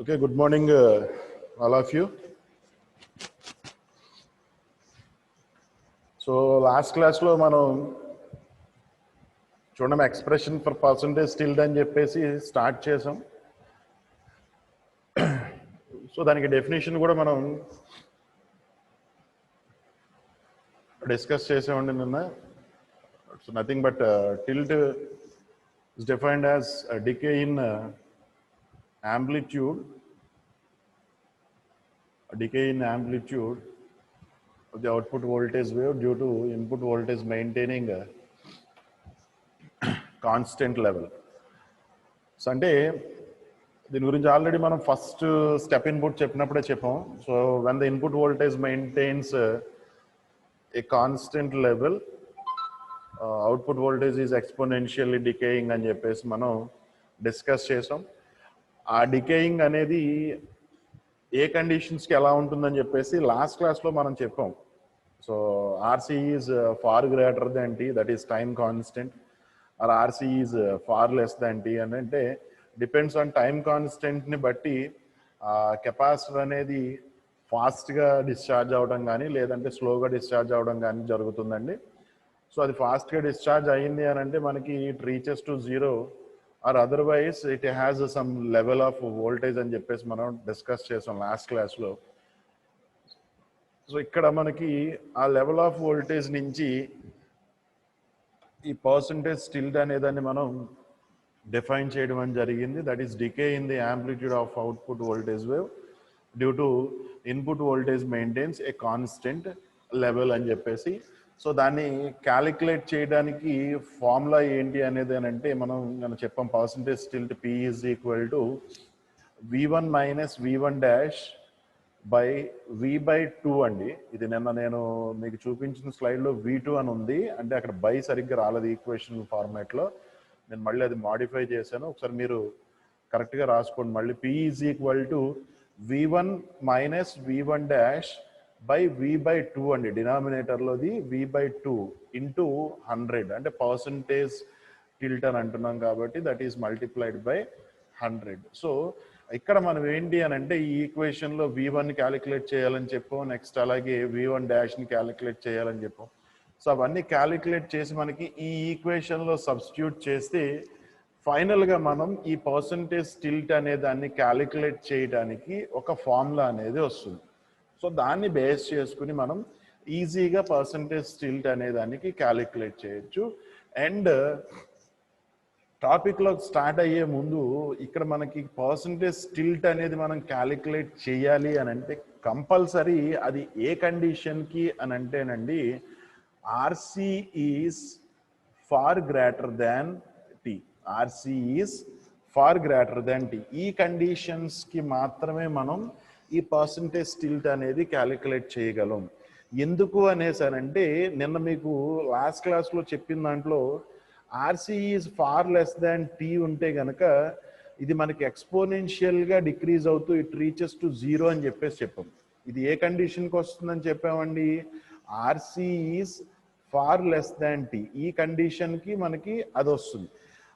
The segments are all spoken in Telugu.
Okay, good morning, all of you. So last class lo మనం చూడడం ఎక్స్ప్రెషన్ ఫర్ పర్సంటేజ్ స్టిల్డ్ అని చెప్పేసి స్టార్ట్ చేసాం. సో దానికి డెఫినేషన్ కూడా మనం డిస్కస్ చేసామండి నిన్న. So nothing but tilt is defined as a decay in amplitude of the output voltage wave due to input voltage maintaining a constant level. So అంటే దీని గురించి ఆల్రెడీ మనం ఫస్ట్ స్టెప్ ఇన్పుట్ చెప్పినప్పుడే చెప్పాం. So when the input voltage maintains a constant level, output voltage is exponentially decaying అని చెప్పేసి మనం డిస్కస్ చేసాం. ఆ డికేయింగ్ అనేది ఏ కండిషన్స్కి ఎలా ఉంటుందని చెప్పేసి లాస్ట్ క్లాస్లో మనం చెప్పాం. So RC is far greater than T, that is time constant, or RC is far less than T అని అంటే డిపెండ్స్ ఆన్ టైమ్ కాన్స్టెంట్ని బట్టి కెపాసిటర్ అనేది ఫాస్ట్గా డిశ్చార్జ్ అవ్వడం కానీ లేదంటే స్లోగా డిశ్చార్జ్ అవ్వడం కానీ జరుగుతుందండి. సో అది ఫాస్ట్గా డిశ్చార్జ్ అయ్యింది అని అంటే మనకి it reaches to zero or otherwise it has some level of voltage అని చెప్పేసి మనం డిస్కస్ చేసాం లాస్ట్ క్లాస్లో. సో ఇక్కడ మనకి ఆ లెవెల్ ఆఫ్ వోల్టేజ్ నుంచి ఈ పర్సంటేజ్ స్టిల్డ్ అనేదాన్ని మనం డిఫైన్ చేయడం అని జరిగింది. That is decay in the amplitude of output voltage wave due to input voltage maintains a constant level అని చెప్పేసి. సో దాన్ని క్యాలిక్యులేట్ చేయడానికి ఫార్ములా ఏంటి అనేది అని అంటే మనం చెప్పాం percentage stilt P is equal to V1 minus V1 dash by V/2 అండి. ఇది నిన్న నేను మీకు చూపించిన స్లైడ్లో V2 అని ఉంది, అంటే అక్కడ బై సరిగ్గా రాలేదు ఈక్వేషన్ ఫార్మాట్లో. నేను మళ్ళీ అది మాడిఫై చేశాను, ఒకసారి మీరు కరెక్ట్గా రాసుకోండి మళ్ళీ. P is equal to V1 minus V1 dash by V/2 అండి. డినామినేటర్లోది V/2 ఇంటూ 100 అంటే పర్సంటేజ్ టిల్ట్ అని అంటున్నాం కాబట్టి that is multiplied by 100. So ఇక్కడ మనం ఏంటి అని అంటే ఈ ఈక్వేషన్లో V1ని క్యాలిక్యులేట్ చేయాలని చెప్పాం, నెక్స్ట్ అలాగే V1 డాష్ని క్యాలిక్యులేట్ చేయాలని చెప్పాం. సో అవన్నీ క్యాలిక్యులేట్ చేసి మనకి ఈ ఈక్వేషన్లో సబ్స్టిట్యూట్ చేస్తే ఫైనల్గా మనం ఈ పర్సంటేజ్ టిల్ట్ అనే దాన్ని క్యాలిక్యులేట్ చేయడానికి ఒక ఫార్ములా అనేది వస్తుంది. సో దాన్ని బేస్ చేసుకుని మనం ఈజీగా పర్సంటేజ్ టిల్ట్ అనే దానికి క్యాలిక్యులేట్ చేయొచ్చు. అండ్ టాపిక్లో స్టార్ట్ అయ్యే ముందు ఇక్కడ మనకి పర్సంటేజ్ టిల్ట్ అనేది మనం క్యాలిక్యులేట్ చేయాలి అని అంటే కంపల్సరీ అది ఏ కండిషన్కి అని అంటేనండి RC is far greater than tea. RC is far greater than T. ఈ కండిషన్స్కి మాత్రమే మనం ఈ పర్సంటేజ్ టిల్ట్ అనేది క్యాలిక్యులేట్ చేయగలం. ఎందుకు అనేసానంటే నిన్న మీకు లాస్ట్ క్లాస్లో చెప్పిన దాంట్లో RC is far less than T ఉంటే కనుక ఇది మనకి ఎక్స్పోనెన్షియల్గా డిక్రీజ్ అవుతూ ఇట్ రీచెస్ టు జీరో అని చెప్పేసి చెప్పాం. ఇది ఏ కండిషన్కి వస్తుందని చెప్పామండి? RC is far less than T. ఈ కండిషన్కి మనకి అది వస్తుంది.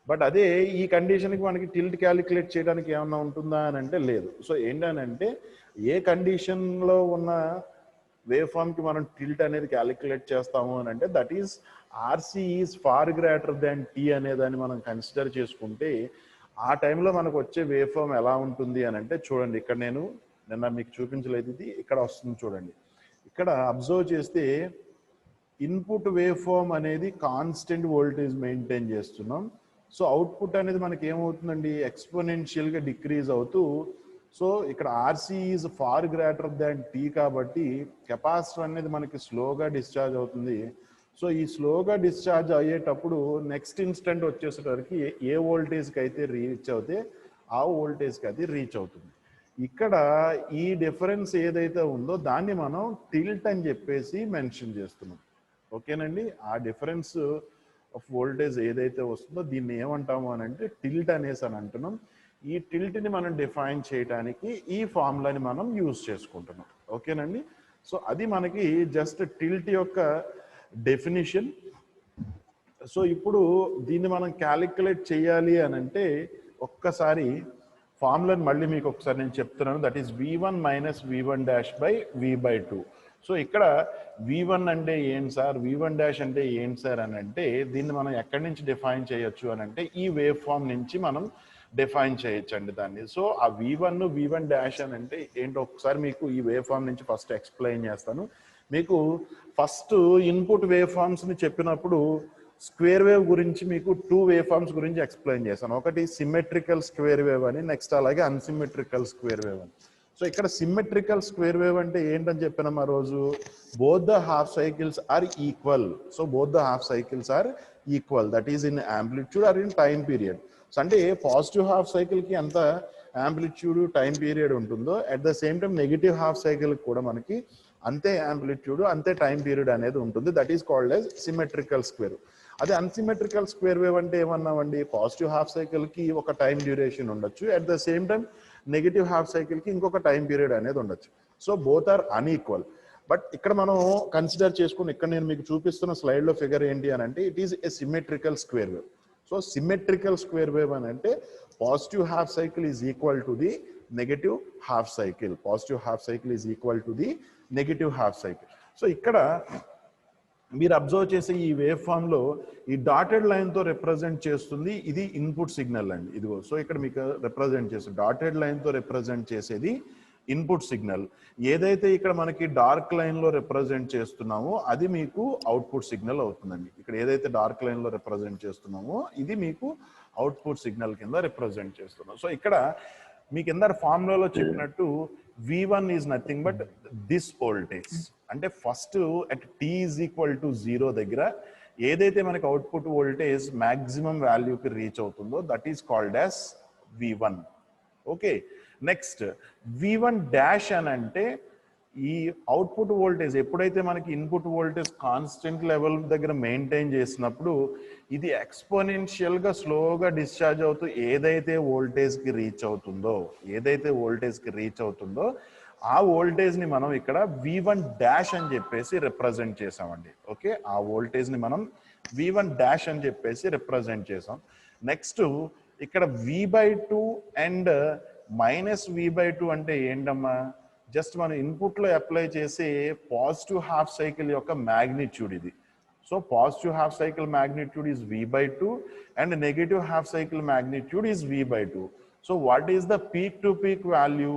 బట్ అదే ఈ కండిషన్కి మనకి టిల్ట్ క్యాలిక్యులేట్ చేయడానికి ఏమన్నా ఉంటుందా అని అంటే లేదు. సో ఏంటనంటే ఏ కండిషన్లో ఉన్న వేవ్ ఫామ్కి మనం టిల్ట్ అనేది క్యాలిక్యులేట్ చేస్తాము అని అంటే that is RC is far greater than T అనేదాన్ని మనం కన్సిడర్ చేసుకుంటే ఆ టైంలో మనకు వచ్చే వేవ్ ఫామ్ ఎలా ఉంటుంది అని అంటే చూడండి, ఇక్కడ నేను నిన్న మీకు చూపించలేదు, ఇది ఇక్కడ వస్తుంది చూడండి. ఇక్కడ అబ్జర్వ్ చేస్తే ఇన్పుట్ వేవ్ ఫామ్ అనేది కాన్స్టెంట్ వోల్టేజ్ మెయింటైన్ చేస్తున్నాం. సో అవుట్పుట్ అనేది మనకి ఏమవుతుందండి ఎక్స్పోనెన్షియల్గా డిక్రీజ్ అవుతూ, సో ఇక్కడ RC is far greater than T కాబట్టి కెపాసిటర్ అనేది మనకి స్లోగా డిశ్చార్జ్ అవుతుంది. సో ఈ స్లోగా డిశ్చార్జ్ అయ్యేటప్పుడు నెక్స్ట్ ఇన్స్టెంట్ వచ్చేసరికి ఏ వోల్టేజ్కి అయితే రీచ్ అవుతే ఆ వోల్టేజ్కి అది రీచ్ అవుతుంది. ఇక్కడ ఈ డిఫరెన్స్ ఏదైతే ఉందో దాన్ని మనం టిల్ట్ అని చెప్పేసి మెన్షన్ చేస్తున్నాం. ఓకేనండి, ఆ డిఫరెన్స్ ఆఫ్ వోల్టేజ్ ఏదైతే వస్తుందో దీన్ని ఏమంటాము అని అంటే టిల్ట్ అనేసి అని అంటున్నాం. ఈ టిల్ట్ని మనం డిఫైన్ చేయడానికి ఈ ఫార్ములాని మనం యూజ్ చేసుకుంటున్నాం. ఓకేనండి, సో అది మనకి జస్ట్ టిల్ట్ యొక్క డెఫినిషన్. సో ఇప్పుడు దీన్ని మనం క్యాలిక్యులేట్ చేయాలి అని అంటే ఒక్కసారి ఫార్ములాని మళ్ళీ మీకు ఒకసారి నేను చెప్తున్నాను. That is v1 minus v1 dash by v/2. So ఇక్కడ v1 అంటే ఏంటి సార్, v1 డాష్ అంటే ఏంటి సార్ అని అంటే, దీన్ని మనం ఎక్కడి నుంచి డిఫైన్ చేయొచ్చు అని అంటే ఈ వేవ్ ఫామ్ నుంచి మనం డిఫైన్ చేయొచ్చు అండి దాన్ని. సో ఆ v1 డాష్ అని అంటే ఏంటో ఒకసారి మీకు ఈ వేవ్ ఫామ్ నుంచి ఫస్ట్ ఎక్స్ప్లెయిన్ చేస్తాను. మీకు ఫస్ట్ ఇన్పుట్ వేవ్ ఫామ్స్ని చెప్పినప్పుడు స్క్వేర్ వేవ్ గురించి మీకు 2 వేవ్ ఫార్మ్స్ గురించి ఎక్స్ప్లెయిన్ చేశాను. ఒకటి సిమెట్రికల్ స్క్వేర్ వేవ్ అని, నెక్స్ట్ అలాగే అన్సిమెట్రికల్ స్క్వేర్ వేవ్ అని. సో ఇక్కడ సిమెట్రికల్ స్క్వేర్ వేవ్ అంటే ఏంటని చెప్పినాం ఆ రోజు, both the half cycles are equal. So both the half cycles are equal, that is in amplitude or in time period. So అంటే పాజిటివ్ హాఫ్ సైకిల్కి ఎంత యాంప్లిట్యూడ్ టైం పీరియడ్ ఉంటుందో, at the same time negative half సైకిల్కి కూడా మనకి అంతే యాంప్లిట్యూడ్ అంతే టైం పీరియడ్ అనేది ఉంటుంది. That is called as symmetrical square. అదే అన్సిమెట్రికల్ స్క్వేర్ వేవ్ అంటే ఏమన్నామండి, పాజిటివ్ హాఫ్ సైకిల్కి ఒక టైం డ్యూరేషన్ ఉండొచ్చు, at the same time negative half సైకిల్కి ఇంకొక టైం పీరియడ్ అనేది ఉండొచ్చు. So both are unequal. But ఇక్కడ మనం కన్సిడర్ చేసుకుని ఇక్కడ నేను మీకు చూపిస్తున్న స్లైడ్లో ఫిగర్ ఏంటి అని అంటే, it is a symmetrical square wave. So symmetrical square wave అని అంటే positive half cycle is equal to the negative half cycle. Positive half cycle is equal to the negative half cycle. So ఇక్కడ మీరు అబ్జర్వ్ చేసే ఈ వేవ్ ఫామ్ లో ఈ డాటెడ్ లైన్ తో రిప్రజెంట్ చేస్తుంది ఇది ఇన్పుట్ సిగ్నల్ అండి. ఇదిగో సో ఇక్కడ మీకు రిప్రజెంట్ చేస్తుంది డాటెడ్ లైన్ తో రిప్రజెంట్ చేసేది ఇన్పుట్ సిగ్నల్. ఏదైతే ఇక్కడ మనకి డార్క్ లైన్ లో రిప్రజెంట్ చేస్తున్నామో అది మీకు అవుట్పుట్ సిగ్నల్ అవుతుందండి. ఇక్కడ ఏదైతే డార్క్ లైన్ లో రిప్రజెంట్ చేస్తున్నామో ఇది మీకు అవుట్పుట్ సిగ్నల్ కింద రిప్రజెంట్ చేస్తున్నాం. సో ఇక్కడ మీకు కింద ఫార్ములాలో చెప్పినట్టు v1 is nothing but this voltage. అంటే first at t is equal to 0 దగ్గర ఏదైతే మనకి అవుట్పుట్ వోల్టేజ్ మాక్సిమం వాల్యూకి రీచ్ అవుతుందో that is called as v1. Okay, next v1 dash అని అంటే ఈ అవుట్పుట్ వోల్టేజ్ ఎప్పుడైతే మనకి ఇన్పుట్ వోల్టేజ్ కాన్స్టెంట్ లెవెల్ దగ్గర మెయింటైన్ చేసినప్పుడు ఇది ఎక్స్పోనెన్షియల్ గా స్లోగా డిశ్చార్జ్ అవుతూ ఏదైతే వోల్టేజ్ కి రీచ్ అవుతుందో ఆ వోల్టేజ్ ని మనం ఇక్కడ v1 డాష్ అని చెప్పేసి రిప్రజెంట్ చేసామండి. ఓకే, ఆ వోల్టేజ్ ని మనం v1 డాష్ అని చెప్పేసి రిప్రజెంట్ చేసాం. నెక్స్ట్ ఇక్కడ v/2 అండ్ మైనస్ v/2 అంటే ఏంటమ్మా, జస్ట్ మనం ఇన్పుట్ లో అప్లై చేసే పాజిటివ్ హాఫ్ సైకిల్ యొక్క మ్యాగ్నిట్యూడ్ ఇది. So positive half cycle magnitude is v/2 and negative half cycle magnitude is v/2. So what is the peak to peak value,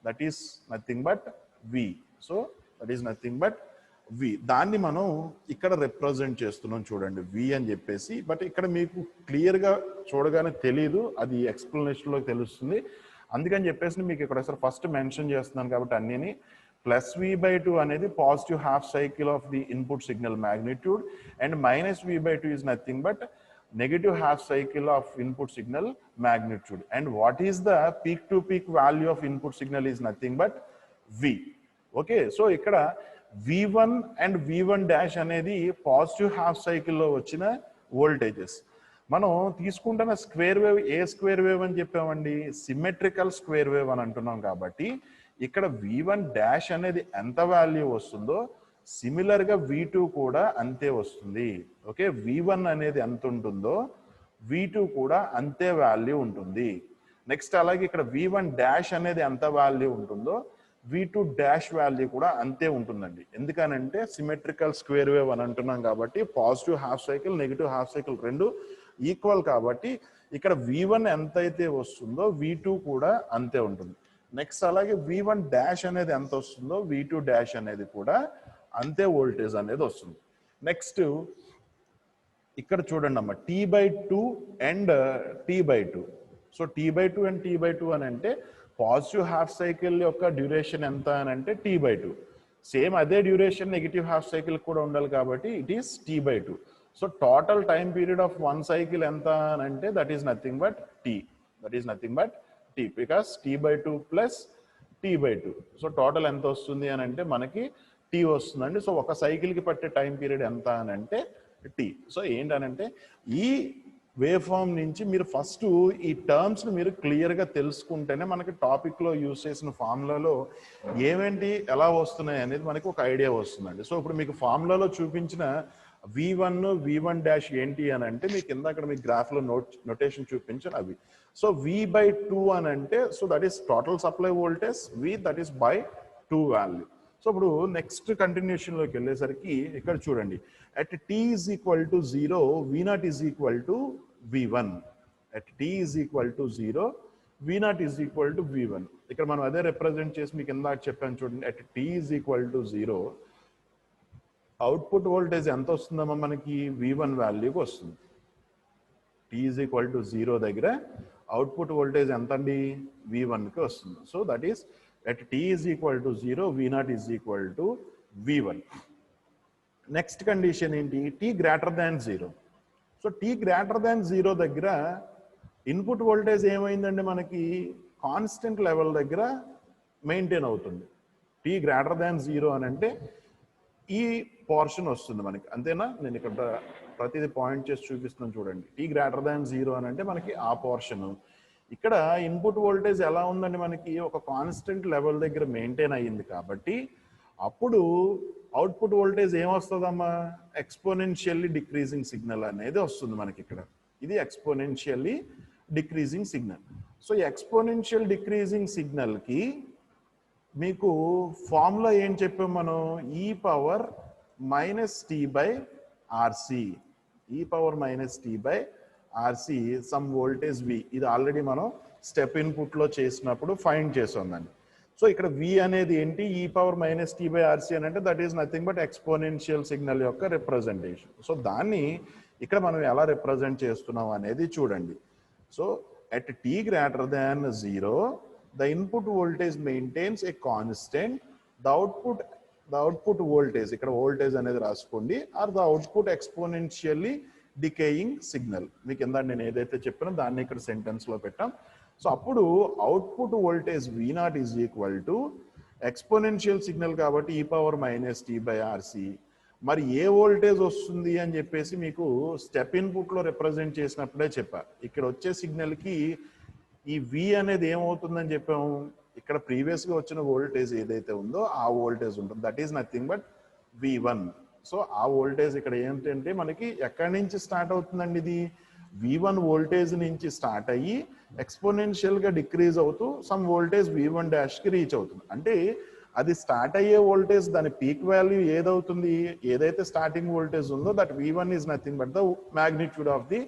that is nothing but v. So that is nothing but v. దాన్ని మనం ఇక్కడ రిప్రజెంట్ చేస్తున్నాం చూడండి v అని చెప్పేసి. బట్ ఇక్కడ మీకు క్లియర్ గా చూడగానే తెలీదు, అది ఎక్స్ప్లెనేషన్ లో తెలుస్తుంది. అందుకని చెప్పేసి మీకు ఇక్కడ అసలు ఫస్ట్ మెన్షన్ చేస్తున్నాను కాబట్టి అన్నిని ప్లస్ v/2 అనేది positive half cycle of the input signal magnitude and minus v/2 is nothing but negative half cycle of input signal magnitude. And what is the peak to peak value of input signal is nothing but v. Okay, so ikkada v1 and v1 dash అనేది పాజిటివ్ హాఫ్ సైకిల్లో వచ్చిన వోల్టేజెస్. మనం తీసుకుంటున్న స్క్వేర్ వేవ్ ఏ స్క్వేర్ వేవ్ అని చెప్పామండి, సిమెట్రికల్ స్క్వేర్ వేవ్ అని అంటున్నాం. కాబట్టి ఇక్కడ v1 డాష్ అనేది ఎంత వాల్యూ వస్తుందో సిమిలర్ గా v2 కూడా అంతే వస్తుంది. ఓకే, v1 అనేది ఎంత ఉంటుందో v2 కూడా అంతే వాల్యూ ఉంటుంది. నెక్స్ట్ అలాగే ఇక్కడ v1 డాష్ అనేది ఎంత వాల్యూ ఉంటుందో v2 డాష్ వాల్యూ కూడా అంతే ఉంటుందండి. ఎందుకనంటే సిమెట్రికల్ స్క్వేర్ వేవ్ అని అంటున్నాం కాబట్టి positive half cycle negative half cycle రెండు ఈక్వల్ కాబట్టి ఇక్కడ v1 ఎంతైతే వస్తుందో v2 కూడా అంతే ఉంటుంది. నెక్స్ట్ అలాగే v1 డాష్ అనేది ఎంత వస్తుందో v2 డాష్ అనేది కూడా అంతే వోల్టేజ్ అనేది వస్తుంది. నెక్స్ట్ ఇక్కడ చూడండి అమ్మ t/2 and t/2. So t/2 and t/2 అని అంటే పాజిటివ్ హాఫ్ సైకిల్ యొక్క డ్యూరేషన్ ఎంత అని అంటే t/2. సేమ్ అదే డ్యూరేషన్ నెగిటివ్ హాఫ్ సైకిల్ కూడా ఉండాలి కాబట్టి it is t/2. So total time period of one cycle ఎంత అని అంటే that is nothing but t. That is nothing but t because t/2 plus t/2. So total ఎంత వస్తుంది అని అంటే మనకి t వస్తుందండి. సో ఒక సైకిల్ కి పట్టే టైం పీరియడ్ ఎంత అని అంటే t. సో ఏంటనంటే ఈ వేవ్ ఫామ్ నుంచి మీరు ఫస్ట్ ఈ టర్మ్స్ ని మీరు క్లియర్ గా తెలుసుకుంటేనే మనకి టాపిక్ లో యూజ్ చేసిన ఫార్ములాలో ఏమేంటి ఎలా వస్తున్నాయి అనేది మనకి ఒక ఐడియా వస్తుందండి. సో ఇప్పుడు మీకు ఫార్ములాలో చూపించిన V1 V1 డాష్ ఏంటి అని అంటే మీకు ఇందాక మీ గ్రాఫ్లో నోటేషన్ చూపించాను అవి. సో V/2 అని అంటే so that is total supply voltage, V that is by 2 value. So ఇప్పుడు నెక్స్ట్ కంటిన్యూషన్లోకి వెళ్ళేసరికి ఇక్కడ చూడండి, at t is equal to 0 V0 is equal to V1. At t is equal to 0 V0 is equal to V1. ఇక్కడ మనం అదే రిప్రజెంట్ చేసి మీకు ఇందాక చెప్పాను చూడండి, at t is equal to 0 output voltage ఎంత వస్తుందమ్మా మనకి V1 వాల్యూకి వస్తుంది. t ఈజ్ ఈక్వల్ టు 0 దగ్గర అవుట్పుట్ వోల్టేజ్ ఎంత అండి V1కి వస్తుంది. So that is at t is equal to 0 V0 is equal to V1. Next condition ఏంటి, t greater than 0. So t greater than 0 దగ్గర ఇన్పుట్ వోల్టేజ్ ఏమైందండి మనకి కాన్స్టెంట్ లెవెల్ దగ్గర మెయింటైన్ అవుతుంది. t గ్రేటర్ దాన్ 0 అని అంటే ఈ పోర్షన్ వస్తుంది మనకి, అంతేనా? నేను ఇక్కడ ప్రతిదీ పాయింట్ చేసి చూపిస్తున్నాను చూడండి. t గ్రేటర్ దాన్ 0 అని అంటే మనకి ఆ పోర్షన్. ఇక్కడ ఇన్పుట్ వోల్టేజ్ ఎలా ఉందండి మనకి ఒక కాన్స్టెంట్ లెవెల్ దగ్గర మెయింటైన్ అయ్యింది కాబట్టి అప్పుడు అవుట్పుట్ వోల్టేజ్ ఏమొస్తుందమ్మా, ఎక్స్పోనెన్షియల్లీ డిక్రీజింగ్ సిగ్నల్ అనేది వస్తుంది మనకి ఇక్కడ. ఇది exponentially decreasing signal. So exponential decreasing సిగ్నల్కి మీకు ఫార్ములా ఏం చెప్పాం మనం, e power minus tea by RC. e power minus tea by RC some voltage v. ఇది ఆల్రెడీ మనం స్టెప్ ఇన్పుట్లో చేసినప్పుడు ఫైండ్ చేసామండి. సో ఇక్కడ v అనేది ఏంటి, e power minus tea by RC అని అంటే that is nothing but exponential signal యొక్క రిప్రజెంటేషన్. సో దాన్ని ఇక్కడ మనం ఎలా రిప్రజెంట్ చేస్తున్నాం అనేది చూడండి. So at t greater than 0 the input voltage maintains a constant, the output voltage ఇక్కడ voltage అనేది రాసుకోండి, or the output exponentially decaying signal. మీకు ఇందా నేను ఏదైతే చెప్పానో దాన్ని ఇక్కడ సెంటెన్స్ లో పెట్టాం. సో అప్పుడు output voltage V0 is equal to exponential signal కాబట్టి e power minus tea by RC. మరి ఏ వోల్టేజ్ వస్తుంది అని చెప్పేసి మీకు స్టెప్ ఇన్పుట్లో రిప్రజెంట్ చేసినప్పుడే చెప్పా. ఇక్కడ వచ్చే సిగ్నల్కి ఈ V అనేది ఏమవుతుందని చెప్పాము, ఇక్కడ ప్రీవియస్గా వచ్చిన వోల్టేజ్ ఏదైతే ఉందో ఆ వోల్టేజ్ ఉంటుంది, that is nothing but V1. So ఆ వోల్టేజ్ ఇక్కడ ఏంటంటే మనకి ఎక్కడి నుంచి స్టార్ట్ అవుతుందండి, ఇది V1 వోల్టేజ్ నుంచి స్టార్ట్ అయ్యి ఎక్స్పోనెన్షియల్గా డిక్రీజ్ అవుతూ సమ్ వోల్టేజ్ V1 డాష్కి రీచ్ అవుతుంది. అంటే అది స్టార్ట్ అయ్యే వోల్టేజ్ దాని పీక్ వాల్యూ ఏదవుతుంది, ఏదైతే స్టార్టింగ్ వోల్టేజ్ ఉందో that V1 is nothing but the magnitude of the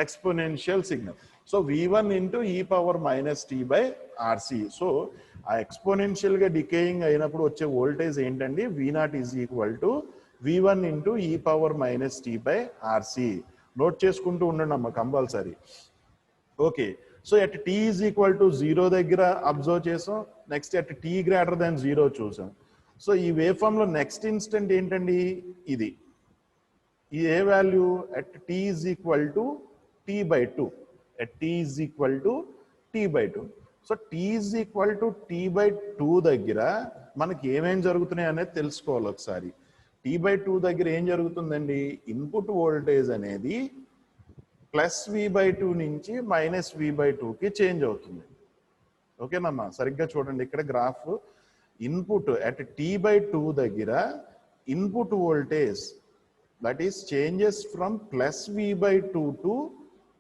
exponential signal. So V1 into e power minus tea by RC. So ఆ ఎక్స్పోనెన్షియల్గా డికేయింగ్ అయినప్పుడు వచ్చే వోల్టేజ్ ఏంటండి, V0 is equal to V1 into e power minus tea by RC. Note చేసుకుంటూ ఉండండి అమ్మ compulsory. Okay, so at t is equal to 0 దగ్గర అబ్జర్వ్ చేసాం, next at t greater than 0 చూసాం. సో ఈ వేవ్ ఫామ్ లో నెక్స్ట్ ఇన్స్టెంట్ ఏంటండి, ఇది ఈ ఏ value at t is equal to t by 2. At t is equal to t by 2. So t is equal to t by 2 దగ్గర మనకి ఏమేం జరుగుతున్నాయి అనేది తెలుసుకోవాలి ఒకసారి. t బై 2 దగ్గర ఏం జరుగుతుందండి, ఇన్పుట్ వోల్టేజ్ అనేది ప్లస్ V/2 నుంచి మైనస్ V/2కి చేంజ్ అవుతుంది. ఓకేనమ్మా, సరిగ్గా చూడండి ఇక్కడ గ్రాఫ్. ఇన్పుట్ అట్ t/2 దగ్గర input voltage that is changes from plus V/2 to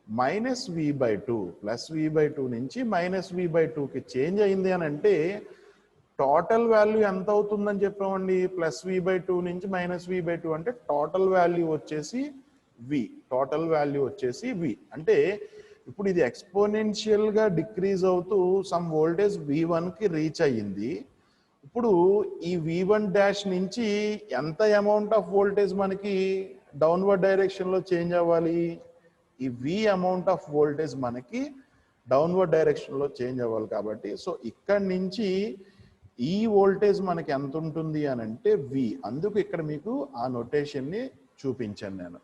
minus V/2. Plus V/2 నుంచి మైనస్ V/2కి చేంజ్ అయింది అని అంటే టోటల్ వాల్యూ ఎంత అవుతుందని చెప్పామండి, ప్లస్ V/2 నుంచి మైనస్ V/2 అంటే టోటల్ వాల్యూ వచ్చేసి V. టోటల్ వాల్యూ వచ్చేసి V. అంటే ఇప్పుడు ఇది ఎక్స్పోనెన్షియల్ గా డిక్రీజ్ అవుతూ సమ్ వోల్టేజ్ V1కి రీచ్ అయ్యింది. ఇప్పుడు ఈ V1 డాష్ నుంచి ఎంత అమౌంట్ ఆఫ్ వోల్టేజ్ మనకి డౌన్వర్డ్ డైరెక్షన్ లో చేంజ్ అవ్వాలి, ఈ V అమౌంట్ ఆఫ్ వోల్టేజ్ మనకి డౌన్వర్డ్ డైరెక్షన్ లో చేంజ్ అవ్వాలి. కాబట్టి సో ఇక్కడ నుంచి ఈ వోల్టేజ్ మనకి ఎంత ఉంటుంది అని అంటే V. అందుకు ఇక్కడ మీకు ఆ నొటేషన్ ని చూపించాను నేను.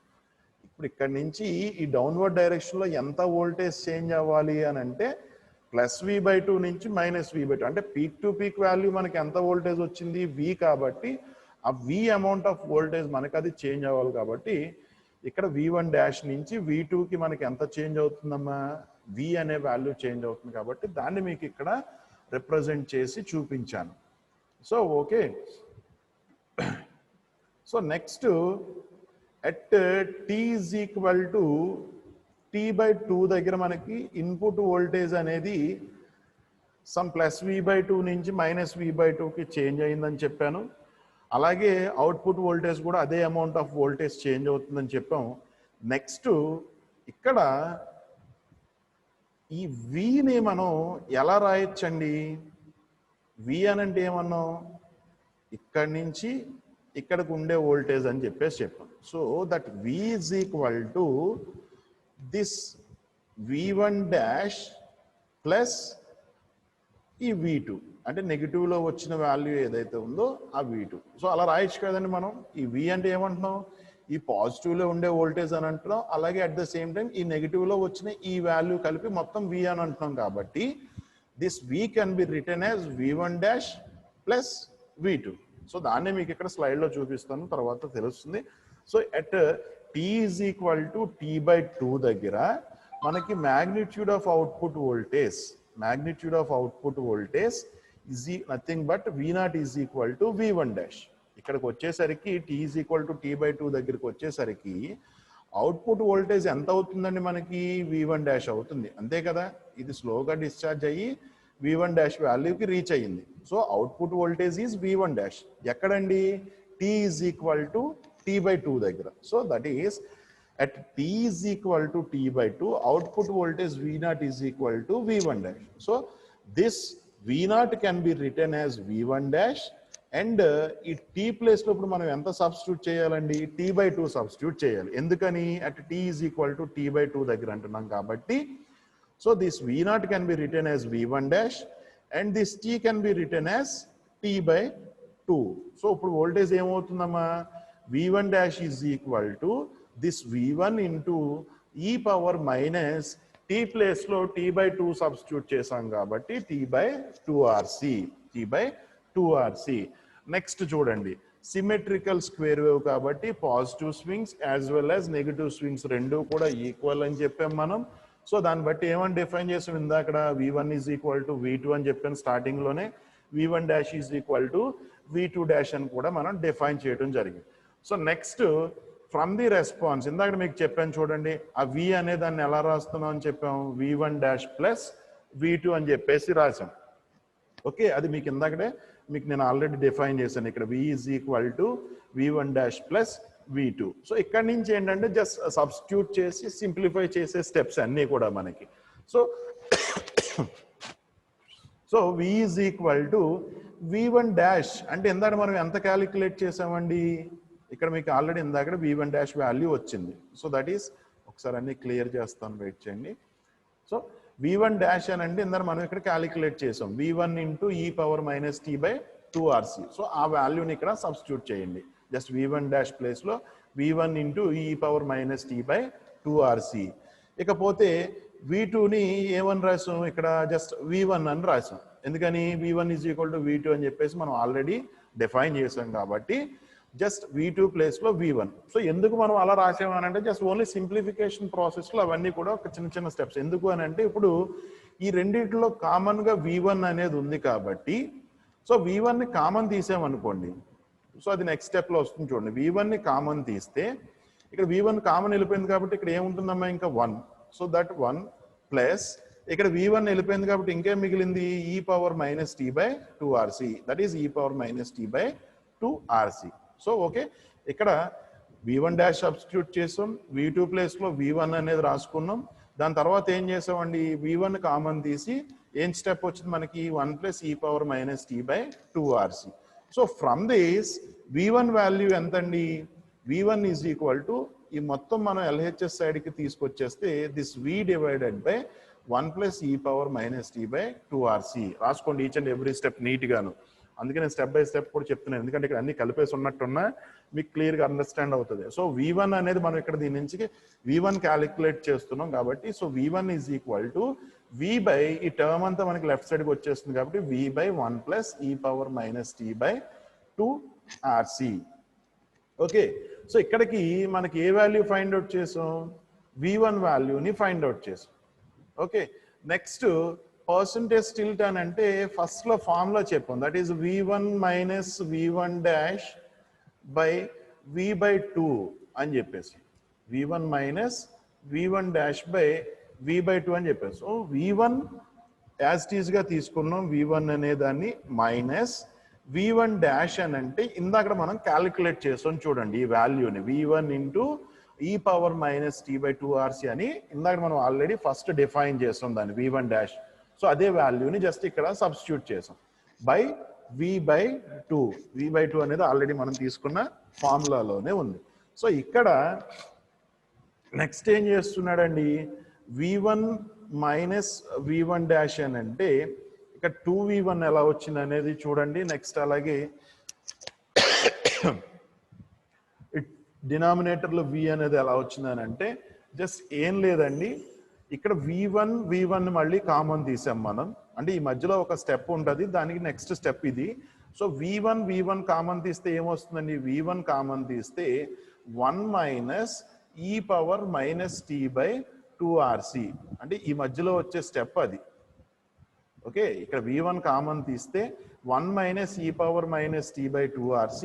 ఇప్పుడు ఇక్కడ నుంచి ఈ డౌన్వర్డ్ డైరెక్షన్ లో ఎంత వోల్టేజ్ చేంజ్ అవ్వాలి అని అంటే ప్లస్ V/2 నుంచి మైనస్ V/2. అంటే పీక్ టు పీక్ వాల్యూ మనకి ఎంత వోల్టేజ్ వచ్చింది V, కాబట్టి ఆ V అమౌంట్ ఆఫ్ వోల్టేజ్ మనకి అది చేంజ్ అవ్వాలి. కాబట్టి ఇక్కడ V1 డాష్ నుంచి V2కి మనకి ఎంత చేంజ్ అవుతుందమ్మా, V అనే వాల్యూ చేంజ్ అవుతుంది. కాబట్టి దాన్ని మీకు ఇక్కడ రిప్రజెంట్ చేసి చూపించాను. So okay, so next at t is equal to t/2 దగ్గర మనకి ఇన్పుట్ వోల్టేజ్ అనేది సమ్ +v/2 నుంచి -v/2కి చేంజ్ అయిందని చెప్పాను. అలాగే అవుట్పుట్ వోల్టేజ్ కూడా అదే అమౌంట్ ఆఫ్ వోల్టేజ్ చేంజ్ అవుతుందని చెప్పాం. నెక్స్ట్ ఇక్కడ ఈ విని మనం ఎలా రాయొచ్చండి? వి అనంటే ఏమన్నాం? ఇక్కడి నుంచి ఇక్కడికి ఉండే వోల్టేజ్ అని చెప్పాం. So that V is equal to this v1 dash plus ఈ v2 అంటే నెగిటివ్లో వచ్చిన వాల్యూ ఏదైతే ఉందో ఆ v2. సో అలా రాయొచ్చు కదండి మనం. ఈ v అంటే ఏమంటున్నాం? ఈ పాజిటివ్లో ఉండే వోల్టేజ్ అని అంటున్నాం. అలాగే అట్ ద సేమ్ టైం ఈ నెగిటివ్లో వచ్చిన ఈ వాల్యూ కలిపి మొత్తం v అని అంటున్నాం. కాబట్టి this v can be return as v1 dash plus v2. So దాన్నే మీకు ఇక్కడ స్లైడ్లో చూపిస్తాను, తర్వాత తెలుస్తుంది. So at t is equal to t/2 దగ్గర మనకి magnitude of output voltage is nothing but v0 is equal to v1 dash. ఇక్కడికి వచ్చేసరికి t is equal to t/2 దగ్గరికి వచ్చేసరికి అవుట్పుట్ వోల్టేజ్ ఎంత అవుతుందండి? మనకి v1 డాష్ అవుతుంది, అంతే కదా. ఇది స్లోగా డిశ్చార్జ్ అయ్యి v1 డాష్ వాల్యూకి రీచ్ అయ్యింది. So output voltage is v1 dash. ఎక్కడండి? t is equal to t/2 దగ్గర. So that is at t is equal to t/2, output voltage v0 is equal to v1 dash. So this v0 can be written as v1 dash and ఈ t ప్లేస్ లో ఇప్పుడు మనం ఎంత సబ్స్టిట్యూట్ చేయాలండి? t/2 సబ్స్టిట్యూట్ చేయాలి. ఎందుకని? at t is equal to t/2 దగ్గర అంటున్నాం కాబట్టి. So this v0 can be written as v1 dash and this t can be written as t/2. So ఇప్పుడు voltage ఏమవుతుందమ్మా? v1 dash is equal to this v1 into e power minus t place లో t/2 సబ్స్టిట్యూట్ చేసాం కాబట్టి t/2RC. నెక్స్ట్ చూడండి, సిమెట్రికల్ స్క్వేర్ వేవ్ కాబట్టి positive swings as well as negative swings రెండు కూడా ఈక్వల్ అని చెప్పాం మనం. సో దాన్ని బట్టి ఏమని డిఫైన్ చేసాం? ఇందాక v1 is equal to v2 అని చెప్పాను స్టార్టింగ్ లోనే. v1 dash is equal to v2 dash అని కూడా మనం డిఫైన్ చేయడం జరిగింది. So next from the response, ఇందాక మీకు చెప్పాను చూడండి, ఆ v అనే దాన్ని ఎలా రాస్తున్నాం అని చెప్పాం? v1 డాష్ ప్లస్ v2 అని చెప్పేసి రాసాం. ఓకే, అది మీకు ఇందాకడే నేను ఆల్రెడీ డిఫైన్ చేశాను. ఇక్కడ v is equal to v1 dash plus v2. So ఇక్కడ నుంచి ఏంటంటే జస్ట్ సబ్స్టిట్యూట్ చేసి సింప్లిఫై చేసే స్టెప్స్ అన్నీ కూడా మనకి. So v is equal to v1 dash అంటే ఇందాక మనం ఎంత క్యాలిక్యులేట్ చేసామండి? ఇక్కడ మీకు ఆల్రెడీ ఇందాక v1 డాష్ వాల్యూ వచ్చింది. సో దట్ ఈస్, ఒకసారి అన్ని క్లియర్ చేస్తాను, వెయిట్ చేయండి. సో v1 డాష్ అని అంటే ఇందాక మనం ఇక్కడ క్యాలిక్యులేట్ చేసాం v1 into e power minus t/2RC. So ఆ వాల్యూని ఇక్కడ సబ్స్టిట్యూట్ చేయండి. జస్ట్ v1 డాష్ ప్లేస్ లో v1 into e power minus t/2RC. ఇకపోతే v2ని ఏమని రాసాం? ఇక్కడ జస్ట్ v1 అని రాసాం. ఎందుకని? v1 is equal to v2 అని చెప్పేసి మనం ఆల్రెడీ డిఫైన్ చేసాం కాబట్టి జస్ట్ v2 ప్లేస్ లో v1. సో ఎందుకు మనం అలా రాసామనంటే జస్ట్ ఓన్లీ సింప్లిఫికేషన్ ప్రాసెస్ లో అవన్నీ కూడా ఒక చిన్న స్టెప్స్. ఎందుకు అని అంటే ఇప్పుడు ఈ రెండింటిలో కామన్ గా v1 అనేది ఉంది కాబట్టి, సో v1 ని కామన్ తీసామనుకోండి, సో అది నెక్స్ట్ స్టెప్ లో వస్తుంది చూడండి. v1 ని కామన్ తీస్తే ఇక్కడ v1 కామన్ వెళ్ళిపోయింది కాబట్టి ఇక్కడ ఏముంటుందమ్మా? ఇంకా 1. సో దట్ 1 ప్లస్ ఇక్కడ v1 వెళ్ళిపోయింది కాబట్టి ఇంకేం మిగిలింది? e power minus t/2RC. That is e power minus t/2RC. So okay, ఇక్కడ v1 డాష్ సబ్స్టిట్యూట్ చేసాం, v2 ప్లేస్ లో v1 అనేది రాసుకున్నాం. దాని తర్వాత ఏం చేసామండి? v1 కామన్ తీసి ఏం స్టెప్ వచ్చింది మనకి? 1 plus e power minus t/2RC. So from this v1 value ఎంతండి? v1 ఈజ్ ఈక్వల్ టు ఈ మొత్తం మనం LHS సైడ్కి తీసుకొచ్చేస్తే this v divided by 1 plus e power minus t/2RC. రాసుకోండి each and every step neat గాను. అందుకే నేను స్టెప్ బై స్టెప్ కూడా చెప్తున్నాను, ఎందుకంటే ఇక్కడ అన్ని కలిపేసి ఉన్నట్టున్నా మీకు క్లియర్గా అండర్స్టాండ్ అవుతుంది. సో v1 అనేది మనం ఇక్కడ దీని నుంచి v1 క్యాలిక్యులేట్ చేస్తున్నాం కాబట్టి, so v1 is equal to v by ఈ టర్మ్ అంతా మనకి లెఫ్ట్ సైడ్కి వచ్చేస్తుంది కాబట్టి v by 1 plus e power minus t/2RC. Okay, so ఇక్కడికి మనకి ఏ వాల్యూ ఫైండ్ అవుట్ చేసాం? v1 వాల్యూని ఫైండ్ అవుట్ చేసాం. ఓకే, నెక్స్ట్ పర్సంటేజ్ టిల్ట్ అని అంటే ఫస్ట్ లో ఫార్ములా చెప్పాం, that is v1 minus v1 dash by v/2 అని చెప్పేసి v1 minus v1 dash by v/2 అని చెప్పేసి. సో v1 యాజ్ ఇట్ ఈస్గా తీసుకున్నాం, v1 అనే దాన్ని మైనస్ v1 డాష్ అని అంటే ఇందాక మనం క్యాలిక్యులేట్ చేసాం చూడండి ఈ వాల్యూని v1 into e power minus t/2rc అని ఇందాక మనం ఆల్రెడీ ఫస్ట్ డిఫైన్ చేసాం దాన్ని v1 డాష్. సో అదే వాల్యూని జస్ట్ ఇక్కడ సబ్స్టిట్యూట్ చేసాం బై v/2. v/2 అనేది ఆల్రెడీ మనం తీసుకున్న ఫార్ములాలోనే ఉంది. సో ఇక్కడ నెక్స్ట్ ఏం చేస్తున్నాడండి, v1 మైనస్ v1 డాష్ అని అంటే ఇక్కడ 2v1 ఎలా వచ్చింది అనేది చూడండి. నెక్స్ట్ అలాగే డినామినేటర్లో v అనేది ఎలా వచ్చిందని అంటే జస్ట్ ఏం లేదండి, ఇక్కడ v1 మళ్ళీ కామన్ తీసాం మనం. అంటే ఈ మధ్యలో ఒక స్టెప్ ఉంటుంది, దానికి నెక్స్ట్ స్టెప్ ఇది. సో v1 కామన్ తీస్తే ఏమొస్తుందండి, v1 కామన్ తీస్తే 1 minus e power minus t/2rc అంటే ఈ మధ్యలో వచ్చే స్టెప్ అది. ఓకే, ఇక్కడ v1 కామన్ తీస్తే 1 minus e power minus t/2rc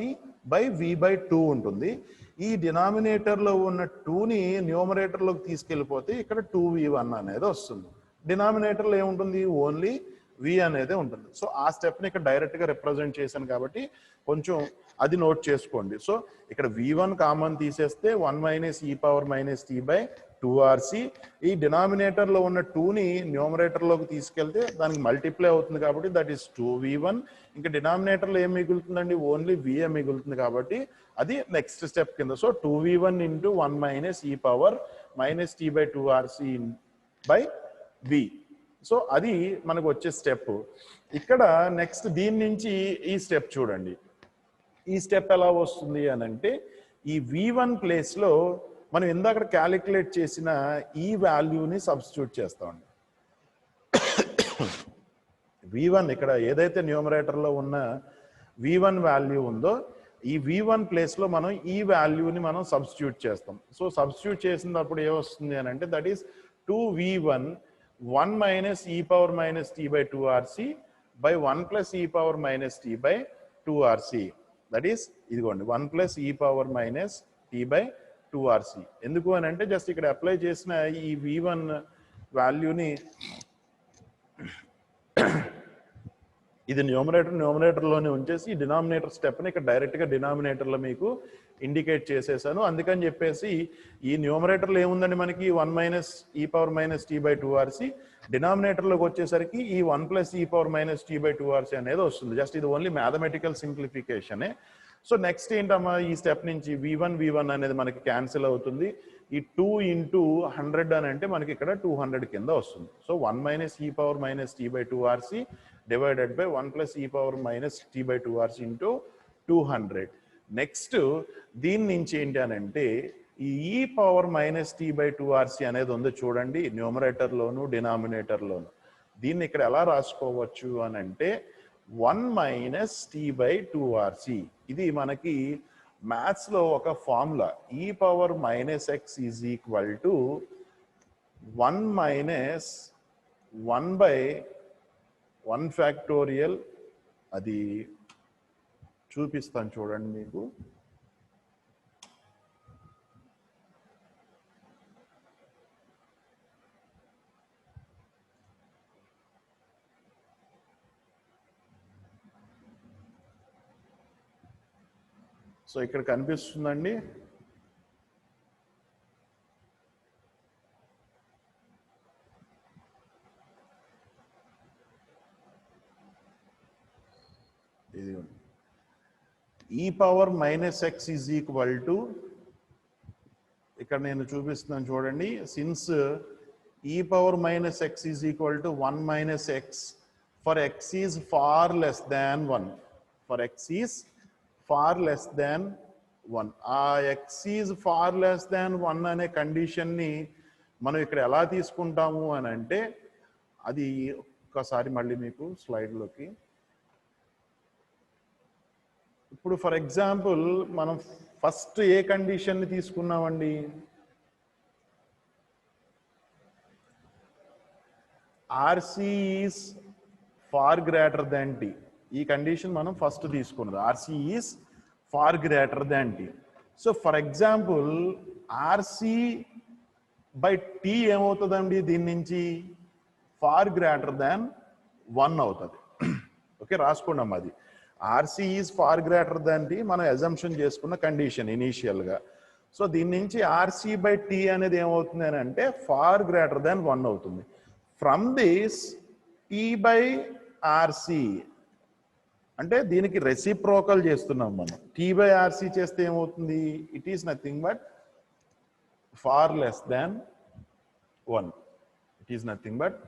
by v/2 ఉంటుంది. ఈ డినామినేటర్లో ఉన్న 2ని న్యూమరేటర్లోకి తీసుకెళ్ళిపోతే ఇక్కడ 2v1 అనేది వస్తుంది. డినామినేటర్లో ఏముంటుంది, ఓన్లీ v అనేది ఉంటుంది. సో ఆ స్టెప్ని ఇక్కడ డైరెక్ట్గా రిప్రజెంట్ చేశాను కాబట్టి కొంచెం అది నోట్ చేసుకోండి. సో ఇక్కడ v1 కామన్ తీసేస్తే 1 minus e power minus t/2rc, ఈ డినామినేటర్లో ఉన్న 2ని న్యూమరేటర్లోకి తీసుకెళ్తే దానికి మల్టిప్లై అవుతుంది కాబట్టి దట్ ఈస్ 2v1. ఇంకా డినామినేటర్లో ఏం మిగులుతుందండి, ఓన్లీ v మిగులుతుంది కాబట్టి అది నెక్స్ట్ స్టెప్ కింద. So 2v1 into 1 minus e power minus t/2rc by v. So అది మనకు వచ్చే స్టెప్. ఇక్కడ నెక్స్ట్ దీని నుంచి ఈ స్టెప్ చూడండి. ఈ స్టెప్ ఎలా వస్తుంది అని అంటే ఈ v1 ప్లేస్లో మనం ఇందాక క్యాలిక్యులేట్ చేసిన ఈ వాల్యూని సబ్స్టిట్యూట్ చేస్తామండి. v1 ఇక్కడ ఏదైతే న్యూమరేటర్లో ఉన్న v1 వాల్యూ ఉందో ఈ v1 ప్లేస్లో మనం ఈ వాల్యూని మనం సబ్స్టిట్యూట్ చేస్తాం. సో సబ్స్టిట్యూట్ చేసినప్పుడు ఏమొస్తుంది అని అంటే that is 2v1 1 minus e power minus t/2rc by 1 plus e power minus t/2rc. That is ఇదిగోండి 1 plus e power minus t/2rc. ఎందుకు అని అంటే జస్ట్ ఇక్కడ అప్లై చేసిన ఈ v1 వాల్యూని ఇది న్యూమరేటర్లోనే ఉంచేసి ఈ డినామినేటర్ స్టెప్ని ఇక్కడ డైరెక్ట్గా డినామినేటర్లో మీకు ఇండికేట్ చేసేసాను. అందుకని చెప్పేసి ఈ న్యూమరేటర్లో ఏముందండి మనకి 1 minus e power minus t/2rc, డినామినేటర్లోకి వచ్చేసరికి ఈ 1 plus e power minus t/2rc అనేది వస్తుంది. జస్ట్ ఇది ఓన్లీ మ్యాథమెటికల్ సింప్లిఫికేషనే. సో నెక్స్ట్ ఏంటమ్మా, ఈ స్టెప్ నుంచి v1 అనేది మనకి క్యాన్సిల్ అవుతుంది. ఈ 2 ఇంటూ 100 అని అంటే మనకి ఇక్కడ 200 కింద వస్తుంది. So 1 minus e power minus t/2rc divided by 1 plus e power minus t/2rc into 200. Next దీని నుంచి ఏంటి అని అంటే ఈ e పవర్ మైనస్ t/2rc అనేది ఉంది చూడండి న్యూమరేటర్లోను డినామినేటర్లోను. దీన్ని ఇక్కడ ఎలా రాసుకోవచ్చు అని అంటే 1 మైనస్ t/2rc. ఇది మనకి మ్యాథ్స్లో ఒక formula, e power minus x is equal to 1 minus 1 by 1 factorial. అది చూపిస్తాను చూడండి మీకు. సో ఇక్కడ కనిపిస్తుందండి, ఇది e power minus x is equal to, ఇక్కడ నేను చూపిస్తున్నాను చూడండి, since e power minus x is equal to 1 minus x for x is far less than 1, for x is far less than 1. ఆ x is far less than 1 అనే కండిషన్ని మనం ఇక్కడ ఎలా తీసుకుంటాము అని అంటే అది ఒక్కసారి మళ్ళీ మీకు స్లైడ్లోకి. ఇప్పుడు ఫర్ ఎగ్జాంపుల్ మనం ఫస్ట్ ఏ కండిషన్ని తీసుకున్నామండి, RC is far greater than T. ఈ కండిషన్ మనం ఫస్ట్ తీసుకున్నది, RC is far greater than T. So for example RC by T ఏమవుతుందండి దీని నుంచి ఫార్ గ్రేటర్ దాన్ 1 అవుతుంది. ఓకే, రాసుకున్నాం అది. RC is far greater than T మనం అజంప్షన్ చేసుకున్న కండిషన్ ఇనీషియల్గా. సో దీని నుంచి ఆర్సీ బై టీ అనేది ఏమవుతుంది అని అంటే ఫార్ గ్రేటర్ దాన్ 1 అవుతుంది. From this T by RC అంటే దీనికి రెసిప్రోకల్ చేస్తున్నాం మనం. టీ బై ఆర్సీ చేస్తే ఏమవుతుంది, it is nothing but far less than 1. It is nothing but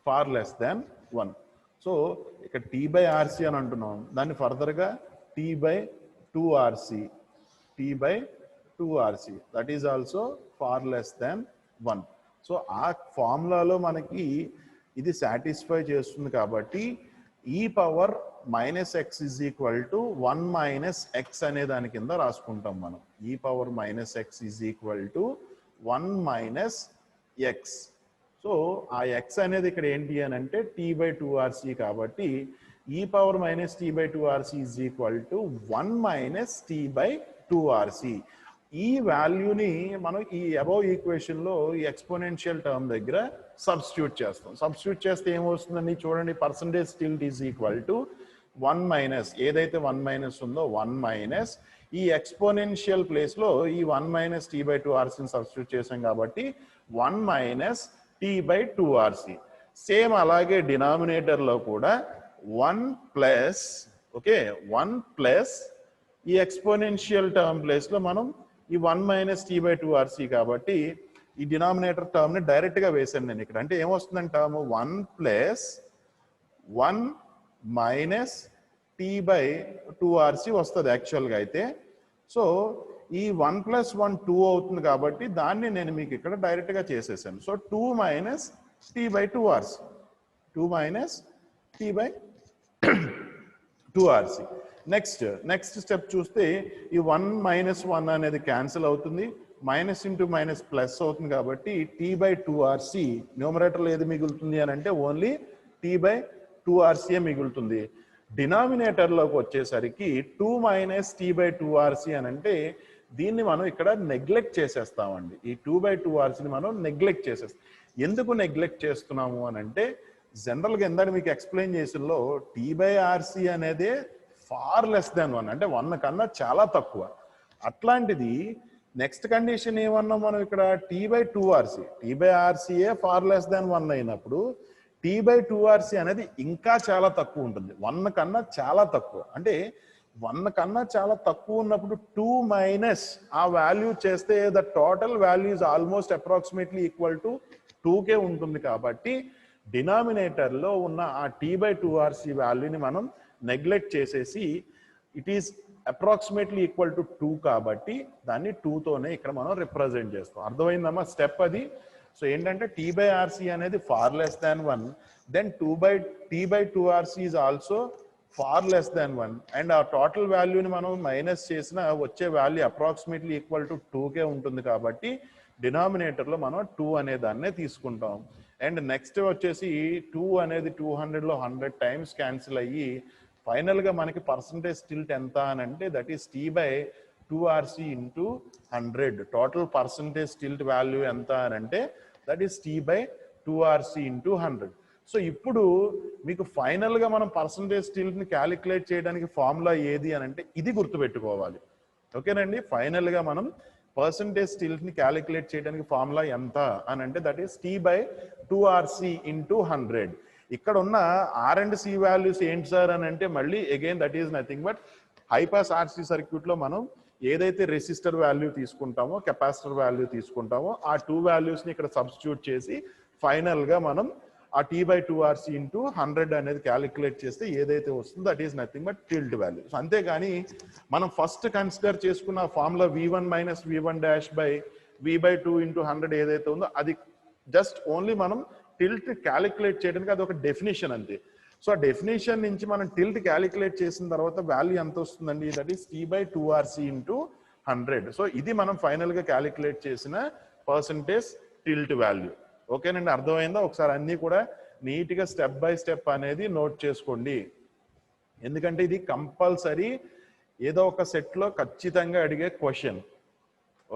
far less than 1. So ఇక్కడ టీ బై ఆర్సీ అని అంటున్నాం, దాన్ని ఫర్దర్గా T by 2RC, T by 2RC, that is also far less than 1. So ఆ ఫార్ములాలో మనకి ఇది సాటిస్ఫై చేస్తుంది కాబట్టి e power minus x is equal to 1 minus x అనే దాని కింద రాసుకుంటాం మనం. E power minus x is equal to 1 minus X. So ఆ ఎక్స్ అనేది ఇక్కడ ఏంటి అని అంటే టీ బై 2RC కాబట్టి e power minus tea by 2RC is equal to 1 minus tea by 2RC. ఈ వాల్యూని మనం ఈ అబౌవ్ ఈక్వేషన్లో ఈ ఎక్స్పోనెన్షియల్ టర్మ్ దగ్గర సబ్స్టిట్యూట్ చేస్తాం. సబ్స్టిట్యూట్ చేస్తే ఏమవుతుందని చూడండి, percentage tilt is equal to 1 minus ఏదైతే 1 మైనస్ ఉందో 1 మైనస్ ఈ ఎక్స్పోనెన్షియల్ ప్లేస్లో ఈ 1 మైనస్ టీ బై 2RCని సబ్స్టిట్యూట్ చేసాం కాబట్టి 1 minus tea by 2RC. Same అలాగే డినామినేటర్లో కూడా 1 ప్లస్ ఓకే 1 ప్లస్ ఈ ఎక్స్పోనెన్షియల్ టర్మ్ ప్లేస్లో మనం ఈ 1 మైనస్ టీ బై 2RC కాబట్టి ఈ డినామినేటర్ టర్మ్ని డైరెక్ట్గా వేసాను నేను ఇక్కడ. అంటే ఏమొస్తుందంటే term 1 plus 1 minus tea by 2RC వస్తుంది యాక్చువల్గా అయితే. సో ఈ 1 ప్లస్ 1 2 అవుతుంది కాబట్టి దాన్ని నేను మీకు ఇక్కడ డైరెక్ట్గా చేసేసాను. So 2 minus tea by 2RC, 2 minus tea by 2RC. Next step చూస్తే ఈ 1 మైనస్ 1 అనేది క్యాన్సిల్ అవుతుంది, మైనస్ ఇంటూ మైనస్ ప్లస్ అవుతుంది కాబట్టి టీ బై 2RC న్యూమరేటర్లో ఏది మిగులుతుంది అని అంటే ఓన్లీ టీ బై 2RC మిగులుతుంది. డినామినేటర్లోకి వచ్చేసరికి 2 మైనస్ టీ బై 2RC అని అంటే దీన్ని మనం ఇక్కడ నెగ్లెక్ట్ చేసేస్తామండి. ఈ 2 బై 2RCని మనం నెగ్లెక్ట్ చేసేస్తాం. ఎందుకు నెగ్లెక్ట్ చేస్తున్నాము అని అంటే జనరల్గా ఎందాక మీకు ఎక్స్ప్లెయిన్ చేసినలో టీ బై ఆర్సీ అనేది ఫార్ లెస్ దాన్ 1 అంటే 1 కన్నా చాలా తక్కువ. అట్లాంటిది నెక్స్ట్ కండిషన్ ఏమన్నాం మనం ఇక్కడ T by 2RC, T by ఆర్సీఏ ఫార్ లెస్ దాన్ 1 అయినప్పుడు టీ బై 2RC అనేది ఇంకా చాలా తక్కువ ఉంటుంది, 1 కన్నా చాలా తక్కువ. అంటే 1 కన్నా చాలా తక్కువ ఉన్నప్పుడు 2 మైనస్ ఆ వాల్యూ చేస్తే the total value is almost approximately equal to 2కే ఉంటుంది కాబట్టి డినామినేటర్లో ఉన్న ఆ టీ బై 2RC వాల్యూని మనం నెగ్లెక్ట్ చేసేసి it is approximately equal to 2 కాబట్టి దాన్ని 2తోనే ఇక్కడ మనం రిప్రజెంట్ చేస్తాం. అర్థమైందమ్మా స్టెప్ అది? సో ఏంటంటే టీ బై ఆర్సీ అనేది far less than 1, then T by 2RC is also far less than 1 and ఆ టోటల్ వాల్యూని మనం మైనస్ చేసిన వచ్చే వాల్యూ అప్రాక్సిమేట్లీ ఈక్వల్ టు 2కే ఉంటుంది కాబట్టి డినామినేటర్లో మనం 2 అనే దాన్నే తీసుకుంటాం. అండ్ నెక్స్ట్ వచ్చేసి 2 అనేది 200లో 100 టైమ్స్ క్యాన్సిల్ అయ్యి ఫైనల్గా మనకి పర్సంటేజ్ టిల్ట్ ఎంత అని అంటే that is T by 2RC into 100. Total percentage tilt value ఎంత అని అంటే that is T by 2RC into 100. So ఇప్పుడు మీకు ఫైనల్గా మనం పర్సంటేజ్ టిల్ట్ని క్యాలిక్యులేట్ చేయడానికి ఫార్ములా ఏది అని అంటే ఇది గుర్తుపెట్టుకోవాలి. ఓకేనండి, ఫైనల్గా మనం పర్సంటేజ్ టిల్ట్ని క్యాలిక్యులేట్ చేయడానికి ఫార్ములా ఎంత అని అంటే that is T by 2RC into 100. ఇక్కడ ఉన్న ఆర్ అండ్ సి వాల్యూస్ ఏంటి సార్ అని అంటే మళ్ళీ again that is nothing but high pass RC సర్క్యూట్లో మనం ఏదైతే రెసిస్టర్ వాల్యూ తీసుకుంటామో కెపాసిటర్ వాల్యూ తీసుకుంటామో ఆ 2 వాల్యూస్ని ఇక్కడ సబ్స్టిట్యూట్ చేసి ఫైనల్గా మనం ఆ టీ బై 2RC ఇంటూ 100 అనేది క్యాలిక్యులేట్ చేస్తే ఏదైతే వస్తుందో that is nothing but tilt value. అంతేగాని మనం ఫస్ట్ కన్సిడర్ చేసుకున్న formula V1 minus V1 dash by V/2 into 100 ఏదైతే ఉందో అది జస్ట్ ఓన్లీ మనం టిల్ట్ క్యాలిక్యులేట్ చేయడానికి అది ఒక డెఫినేషన్ అంతే. సో ఆ డెఫినేషన్ నుంచి మనం టిల్ట్ క్యాలిక్యులేట్ చేసిన తర్వాత వాల్యూ ఎంత వస్తుందండి, that is T by 2RC into 100. So ఇది మనం ఫైనల్గా క్యాలిక్యులేట్ చేసిన పర్సంటేజ్ టిల్ట్ వాల్యూ. ఓకేనండి, అర్థమైందా? ఒకసారి అన్నీ కూడా నీట్గా స్టెప్ బై స్టెప్ అనేది నోట్ చేసుకోండి. ఎందుకంటే ఇది కంపల్సరీ ఏదో ఒక సెట్లో ఖచ్చితంగా అడిగే question.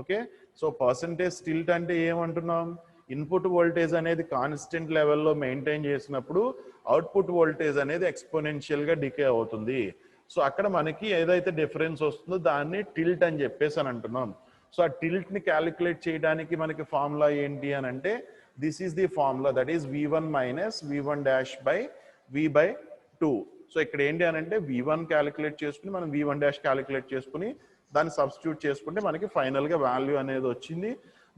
Okay, so percentage tilt అంటే ఏమంటున్నాం, ఇన్పుట్ వోల్టేజ్ అనేది కాన్స్టెంట్ లెవెల్లో మెయింటైన్ చేసినప్పుడు అవుట్పుట్ వోల్టేజ్ అనేది ఎక్స్పోనెన్షియల్గా డికే అవుతుంది. సో అక్కడ మనకి ఏదైతే డిఫరెన్స్ వస్తుందో దాన్ని టిల్ట్ అని చెప్పేసి అని అంటున్నాం. సో ఆ టిల్ట్ని క్యాలిక్యులేట్ చేయడానికి మనకి ఫార్ములా ఏంటి అని అంటే this is the formula, that is V1 minus V1 dash by V/2. So ఇక్కడ ఏంటి అని అంటే V1 క్యాలిక్యులేట్ చేసుకుని మనం V1 డాష్ క్యాలిక్యులేట్ చేసుకుని దాన్ని సబ్స్టిట్యూట్ చేసుకుంటే మనకి ఫైనల్గా వాల్యూ అనేది వచ్చింది.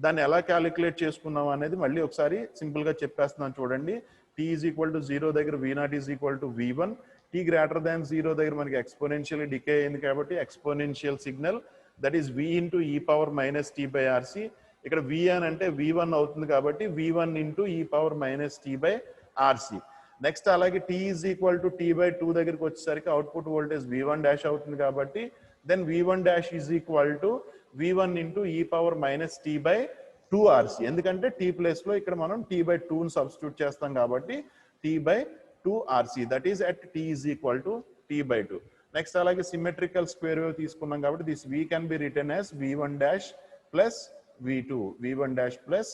దాన్ని ఎలా క్యాలిక్యులేట్ చేసుకున్నాం అనేది మళ్ళీ ఒకసారి సింపుల్గా చెప్పేస్తున్నాను చూడండి. t ఈజ్ ఈక్వల్ టు 0 దగ్గర V0 is equal to V1, t greater than 0 దగ్గర మనకి ఎక్స్పోనెన్షియల్ డికే అయింది కాబట్టి exponential signal that is V into e power minus tea by RC. ఇక్కడ V అని అంటే V1 అవుతుంది కాబట్టి V1 into e power minus tea by RC. Next అలాగే t is equal to T/2 దగ్గరికి వచ్చేసరికి అవుట్పుట్ వోల్టేజ్ V1 డాష్ అవుతుంది కాబట్టి then V1 dash is equal to V1 into e power minus T/2 RC. ఎందుకంటే T ప్లేస్లో ఇక్కడ మనం T/2ని సబ్స్టిట్యూట్ చేస్తాం కాబట్టి T/2 RC that is at T is equal to T/2. Next అలాగే సిమెట్రికల్ స్క్వేర్ వేవ్ తీసుకున్నాం కాబట్టి this V can be return as V1 dash plus V2, V1 dash plus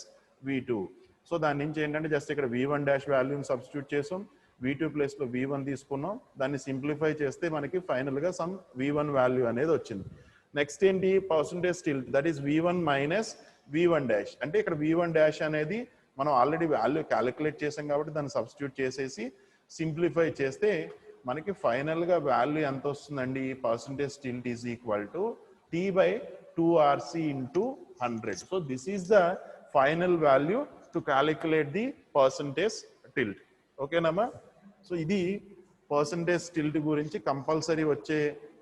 V2. So దాని నుంచి ఏంటంటే జస్ట్ ఇక్కడ V1 డాష్ వాల్యూని సబ్స్టిట్యూట్ చేసాం, V2 ప్లేస్లో V1 తీసుకున్నాం, దాన్ని సింప్లిఫై చేస్తే మనకి ఫైనల్గా సమ్ V1 వాల్యూ అనేది వచ్చింది. నెక్స్ట్ ఏంటి, percentage tilt that is V1 minus V1 dash. అంటే ఇక్కడ V1 డాష్ అనేది మనం ఆల్రెడీ వాల్యూ క్యాలిక్యులేట్ చేసాం కాబట్టి దాన్ని సబ్స్టిట్యూట్ చేసేసి సింప్లిఫై చేస్తే మనకి ఫైనల్గా వాల్యూ ఎంత వస్తుందండి, percentage tilt is equal to T/2RC into 100. So this is the final value to calculate the percentage tilt. ఓకేనమ్మా? సో ఇది పర్సంటేజ్ టిల్ట్ గురించి కంపల్సరీ వచ్చే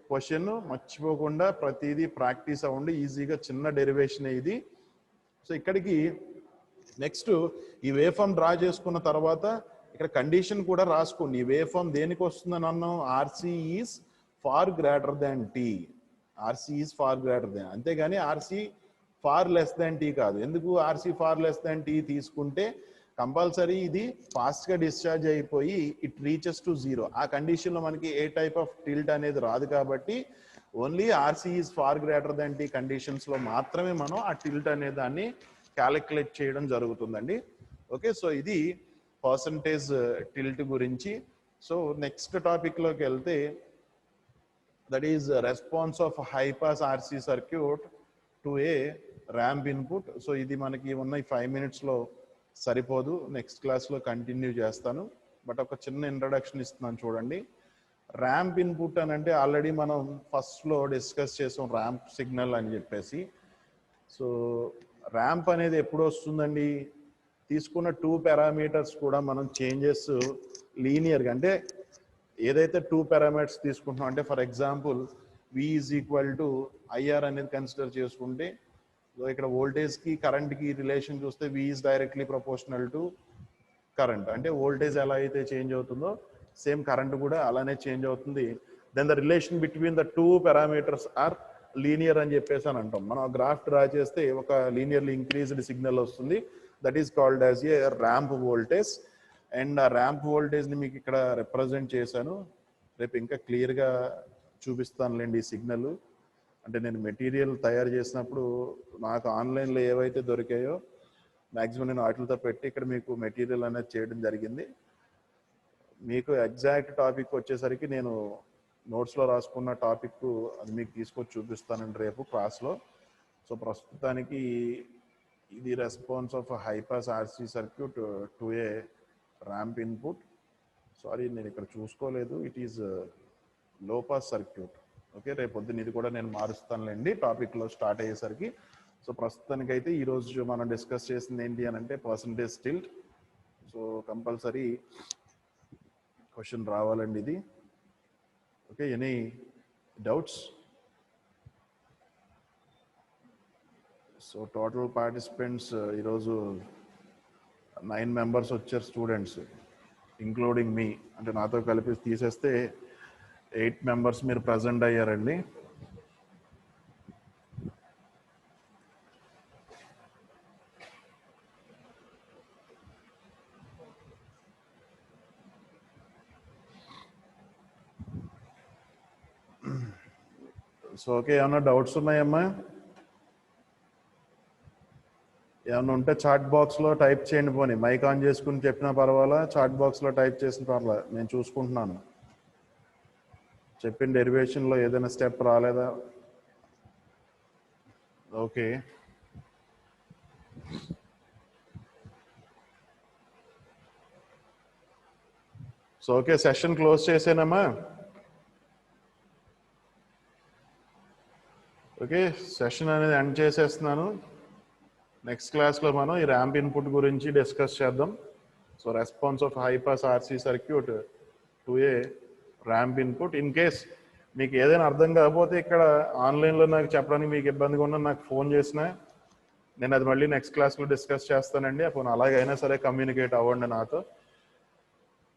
క్వశ్చన్, మర్చిపోకుండా ప్రతిదీ ప్రాక్టీస్ అవ్వండి. ఈజీగా చిన్న డెరివేషన్ ఇది. సో ఇక్కడికి నెక్స్ట్ ఈ వేవ్ ఫామ్ డ్రా చేసుకున్న తర్వాత ఇక్కడ కండిషన్ కూడా రాసుకోండి. ఈ వేవ్ ఫామ్ దేనికి వస్తుందని అన్నాం, RC is far greater than tea. RC is far greater than, అంతేగాని RC far less than t కాదు. ఎందుకు RC far less than t తీసుకుంటే కంపల్సరీ ఇది ఫాస్ట్గా డిశ్చార్జ్ అయిపోయి ఇట్ రీచెస్ టు 0. ఆ కండిషన్లో మనకి ఏ టైప్ ఆఫ్ టిల్ట్ అనేది రాదు కాబట్టి only RC is far greater than T కండిషన్స్లో మాత్రమే మనం ఆ టిల్ట్ అనే దాన్ని క్యాలిక్యులేట్ చేయడం జరుగుతుందండి. ఓకే, సో ఇది పర్సంటేజ్ టిల్ట్ గురించి. సో నెక్స్ట్ టాపిక్లోకి వెళ్తే that is response of high pass RC circuit to a ramp input. So ఇది మనకి ఉన్న 5 minutesలో సరిపోదు, నెక్స్ట్ క్లాస్లో కంటిన్యూ చేస్తాను. బట్ ఒక చిన్న ఇంట్రడక్షన్ ఇస్తున్నాను చూడండి. ర్యాంప్ ఇన్పుట్ అని అంటే ఆల్రెడీ మనం ఫస్ట్లో డిస్కస్ చేసాం ర్యాంప్ సిగ్నల్ అని చెప్పేసి. సో ర్యాంప్ అనేది ఎప్పుడు వస్తుందండి, తీసుకున్న 2 పారామీటర్స్ కూడా మనం చేంజెస్ లీనియర్గా, అంటే ఏదైతే 2 పారామీటర్స్ తీసుకుంటున్నాం అంటే for example V is equal to IR అనేది కన్సిడర్ చేసుకుంటే ఇక్కడ వోల్టేజ్కి కరెంట్కి రిలేషన్ చూస్తే V is directly proportional to current. అంటే వోల్టేజ్ ఎలా అయితే చేంజ్ అవుతుందో సేమ్ కరెంట్ కూడా అలానే చేంజ్ అవుతుంది. Then the relation between the 2 parameters are linear అని చెప్పేసి అని అంటాం. మనం గ్రాఫ్ డ్రా చేస్తే ఒక లీనియర్లీ ఇంక్రీజ్డ్ సిగ్నల్ వస్తుంది, that is called as a ramp voltage. And ఆ ర్యాంప్ వోల్టేజ్ని మీకు ఇక్కడ రిప్రజెంట్ చేశాను, రేపు ఇంకా క్లియర్గా చూపిస్తానులేండి ఈ సిగ్నల్. అంటే నేను మెటీరియల్ తయారు చేసినప్పుడు నాకు ఆన్లైన్లో ఏవైతే దొరికాయో మ్యాక్సిమం నేను వాటితో పెట్టి ఇక్కడ మీకు మెటీరియల్ అనేది చేయడం జరిగింది. మీకు ఎగ్జాక్ట్ టాపిక్ వచ్చేసరికి నేను నోట్స్లో రాసుకున్న టాపిక్ అది మీకు తీసుకొచ్చి చూపిస్తానండి రేపు క్లాస్లో. సో ప్రస్తుతానికి ఇది response of high pass RC circuit to a ramp input. Sorry నేను ఇక్కడ చూసుకోలేదు, it is low pass circuit. Okay, రేపు పొద్దున్న ఇది కూడా నేను మారుస్తానులేండి టాపిక్లో స్టార్ట్ అయ్యేసరికి. సో ప్రస్తుతానికైతే ఈరోజు మనం డిస్కస్ చేసింది ఏంటి అని అంటే percentage tilt. So compulsory question రావాలండి ఇది. Okay, any doubts? So total participants ఈరోజు 9 members వచ్చారు స్టూడెంట్స్, ఇంక్లూడింగ్ మీ, అంటే నాతో కలిపి తీసేస్తే 8 members మీరు ప్రజెంట్ అయ్యారండి. సో ఓకే, ఏమన్నా డౌట్స్ ఉన్నాయమ్మా? ఏమన్నా ఉంటే చాట్ బాక్స్లో టైప్ చేయండి, పోనీ మైక్ ఆన్ చేసుకుని చెప్పినా పర్వాలా, చాట్ బాక్స్లో టైప్ చేసిన పర్వాలా, నేను చూసుకుంటున్నాను. చెప్పిన డెరివేషన్లో ఏదైనా స్టెప్ రాలేదా? Okay. So okay, session close చేసేనమ్మా. ఓకే, సెషన్ అనేది ఎండ్ చేసేస్తున్నాను. నెక్స్ట్ క్లాస్లో మనం ఈ ర్యాంప్ ఇన్పుట్ గురించి డిస్కస్ చేద్దాం. So response of high pass RC circuit to a ramp input. In case మీకు ఏదైనా అర్థం కాకపోతే ఇక్కడ ఆన్లైన్లో నాకు చెప్పడానికి మీకు ఇబ్బందిగా ఉన్నా నాకు ఫోన్ చేసినా నేను అది మళ్ళీ నెక్స్ట్ క్లాస్లో డిస్కస్ చేస్తానండి. అప్పుడు అలాగైనా సరే కమ్యూనికేట్ అవ్వండి నాతో.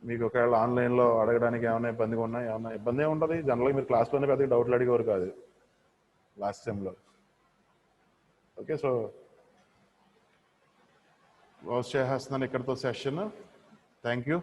మీకు ఒకవేళ ఆన్లైన్లో అడగడానికి ఏమైనా ఇబ్బందిగా ఉన్నా, ఏమైనా ఇబ్బంది ఉంటుంది. జనరల్గా మీరు క్లాస్లోనే పెద్దగా డౌట్లు అడిగేవారు కాదు లాస్ట్ సెమ్లో. ఓకే, సో క్లోజ్ చేసేస్తున్నాను ఇక్కడితో సెషన్. Thank you.